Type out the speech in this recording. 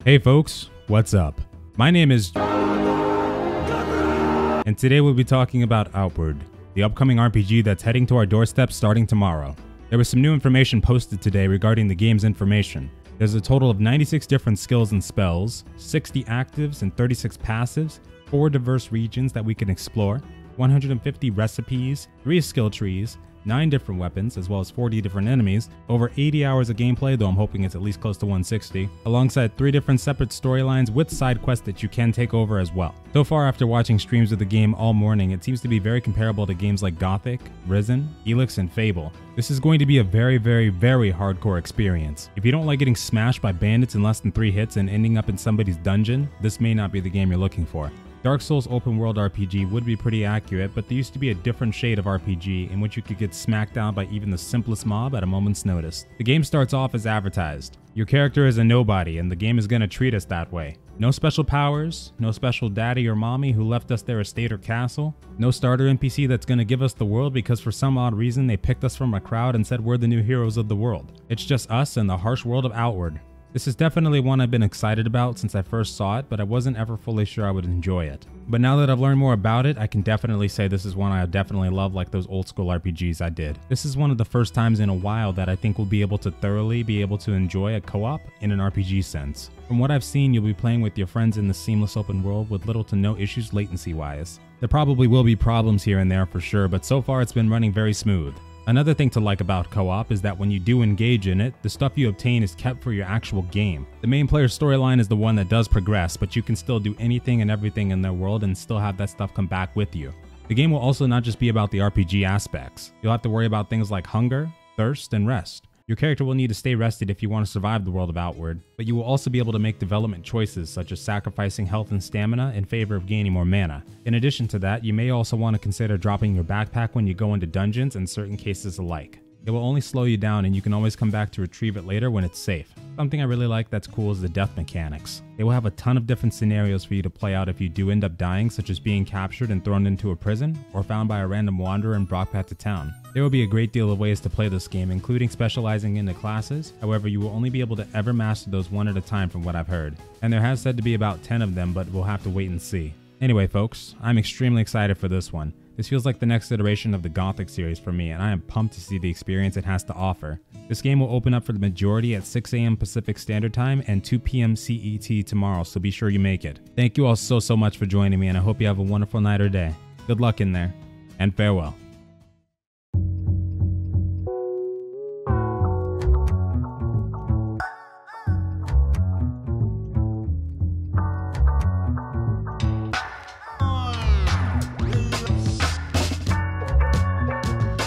Hey folks, what's up? My name is and today we'll be talking about Outward, the upcoming RPG that's heading to our doorstep starting tomorrow. There was some new information posted today regarding the game's information. There's a total of 96 different skills and spells, 60 actives and 36 passives, 4 diverse regions that we can explore, 150 recipes, 3 skill trees, 9 different weapons, as well as 40 different enemies, over 80 hours of gameplay, though I'm hoping it's at least close to 160, alongside 3 different separate storylines with side quests that you can take over as well. So far, after watching streams of the game all morning, it seems to be very comparable to games like Gothic, Risen, ELEX, and Fable. This is going to be a very hardcore experience. If you don't like getting smashed by bandits in less than 3 hits and ending up in somebody's dungeon, this may not be the game you're looking for. Dark Souls open world RPG would be pretty accurate, but there used to be a different shade of RPG in which you could get smacked down by even the simplest mob at a moment's notice. The game starts off as advertised. Your character is a nobody, and the game is gonna treat us that way. No special powers, no special daddy or mommy who left us their estate or castle, no starter NPC that's gonna give us the world because for some odd reason they picked us from a crowd and said we're the new heroes of the world. It's just us and the harsh world of Outward. This is definitely one I've been excited about since I first saw it, but I wasn't ever fully sure I would enjoy it. But now that I've learned more about it, I can definitely say this is one I definitely love, like those old school RPGs I did. This is one of the first times in a while that I think we'll be able to thoroughly enjoy a co-op in an RPG sense. From what I've seen, you'll be playing with your friends in the seamless open world with little to no issues latency-wise. There probably will be problems here and there for sure, but so far it's been running very smooth. Another thing to like about co-op is that when you do engage in it, the stuff you obtain is kept for your actual game. The main player's storyline is the one that does progress, but you can still do anything and everything in their world and still have that stuff come back with you. The game will also not just be about the RPG aspects. You'll have to worry about things like hunger, thirst, and rest. Your character will need to stay rested if you want to survive the world of Outward, but you will also be able to make development choices such as sacrificing health and stamina in favor of gaining more mana. In addition to that, you may also want to consider dropping your backpack when you go into dungeons in certain cases alike. It will only slow you down and you can always come back to retrieve it later when it's safe. Something I really like that's cool is the death mechanics. They will have a ton of different scenarios for you to play out if you do end up dying, such as being captured and thrown into a prison, or found by a random wanderer and brought back to town. There will be a great deal of ways to play this game, including specializing into classes. However, you will only be able to ever master those one at a time from what I've heard. And there has said to be about 10 of them, but we'll have to wait and see. Anyway folks, I'm extremely excited for this one. This feels like the next iteration of the Gothic series for me, and I am pumped to see the experience it has to offer. This game will open up for the majority at 6 AM Pacific Standard Time and 2 PM CET tomorrow, so be sure you make it. Thank you all so much for joining me, and I hope you have a wonderful night or day. Good luck in there, and farewell.